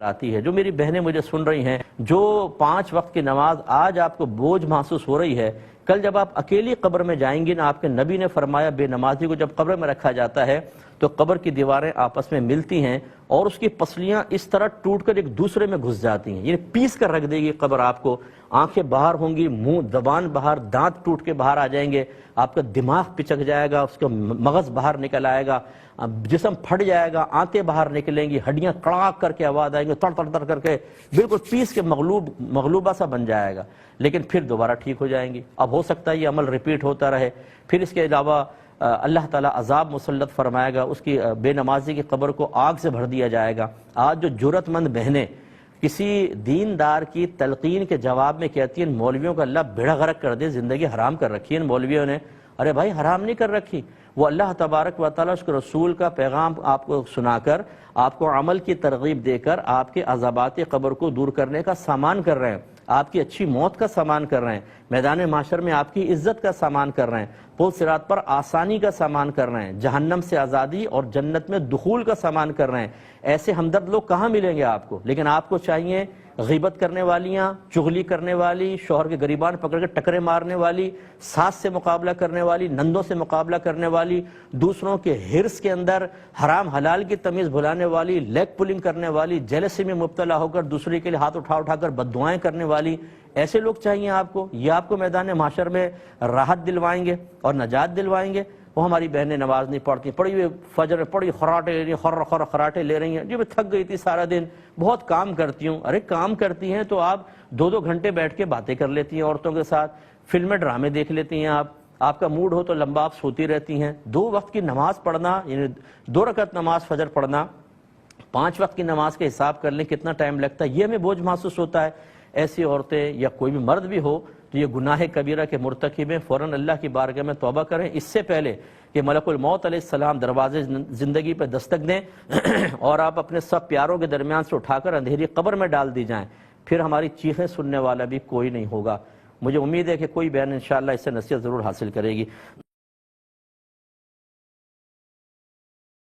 آتی ہے۔ جو میری بہنیں مجھے سن رہی ہیں، جو 5 وقت کی نماز آج آپ کو بوجھ محسوس ہو رہی ہے، کل جب آپ اکیلی قبر میں جائیں گی نا، آپ کے نبی نے فرمایا بے نمازی کو جب قبر میں رکھا جاتا ہے تو قبر کی دیواریں آپس میں ملتی ہیں اور اس کی پسلیاں اس طرح ٹوٹ کر ایک دوسرے میں گھس جاتی ہیں، یعنی پیس کر رکھ دے گی قبر آپ کو، آنکھیں باہر ہوں گی، منہ زبان باہر، دانت ٹوٹ کے باہر آ جائیں گے، آپ کا دماغ پچک جائے گا، اس کا مغز باہر نکل آئے گا، جسم پھٹ جائے گا، آنتیں باہر نکلیں گی، ہڈیاں کڑاک کر کے آواز آئیں گے، تڑ تڑ تڑ کر کے بالکل پیس کے مغلوبہ سا بن جائے گا، لیکن پھر دوبارہ ٹھیک ہو جائیں گی۔ اب ہو سکتا ہے یہ عمل ریپیٹ ہوتا رہے، پھر اس کے علاوہ اللہ تعالیٰ عذاب مسلط فرمائے گا، اس کی بے نمازی کی قبر کو آگ سے بھر دیا جائے گا۔ آج جو جرأت مند بہنیں کسی دیندار کی تلقین کے جواب میں کہتی ہیں مولویوں کا اللہ بیڑا غرق کر دے، زندگی حرام کر رکھی ہے ان مولویوں نے، ارے بھائی حرام نہیں کر رکھی، وہ اللہ تبارک و تعالیٰ اس کے رسول کا پیغام آپ کو سنا کر، آپ کو عمل کی ترغیب دے کر آپ کے عذابات قبر کو دور کرنے کا سامان کر رہے ہیں، آپ کی اچھی موت کا سامان کر رہے ہیں، میدان محشر میں آپ کی عزت کا سامان کر رہے ہیں، پل صراط پر آسانی کا سامان کر رہے ہیں، جہنم سے آزادی اور جنت میں دخول کا سامان کر رہے ہیں۔ ایسے ہمدرد لوگ کہاں ملیں گے آپ کو؟ لیکن آپ کو چاہیے غیبت کرنے والیاں، چغلی کرنے والی، شوہر کے گریبان پکڑ کے ٹکرے مارنے والی، ساس سے مقابلہ کرنے والی، نندوں سے مقابلہ کرنے والی، دوسروں کے ہرس کے اندر حرام حلال کی تمیز بھلانے والی، لیگ پولنگ کرنے والی، جیلسی میں مبتلا ہو کر دوسرے کے لیے ہاتھ اٹھا کر بددعائیں کرنے والی، ایسے لوگ چاہیے آپ کو؟ یہ آپ کو میدان محشر میں راحت دلوائیں گے اور نجات دلوائیں گے؟ وہ ہماری بہنیں نماز نہیں پڑھتی، پڑھی ہوئی فجر میں پڑھی خراٹے لے رہی ہیں، جی میں تھک گئی تھی سارا دن، بہت کام کرتی ہوں۔ ارے کام کرتی ہیں تو آپ 2 گھنٹے بیٹھ کے باتیں کر لیتی ہیں عورتوں کے ساتھ، فلمیں ڈرامے دیکھ لیتی ہیں، آپ کا موڈ ہو تو لمبا آپ سوتی رہتی ہیں۔ 2 وقت کی نماز پڑھنا، یعنی 2 رکعت نماز فجر پڑھنا، 5 وقت کی نماز کے حساب کر لیں کتنا ٹائم لگتا ہے، یہ ہمیں بوجھ محسوس ہوتا ہے۔ ایسی عورتیں یا کوئی بھی مرد بھی ہو تو یہ گناہ کبیرہ کے مرتکب ہیں، فوراً اللہ کی بارگاہ میں توبہ کریں اس سے پہلے کہ ملک الموت علیہ السلام دروازے زندگی پہ دستک دیں اور آپ اپنے سب پیاروں کے درمیان سے اٹھا کر اندھیری قبر میں ڈال دی جائیں، پھر ہماری چیخیں سننے والا بھی کوئی نہیں ہوگا۔ مجھے امید ہے کہ کوئی بہن انشاءاللہ اس سے نصیحت ضرور حاصل کرے گی۔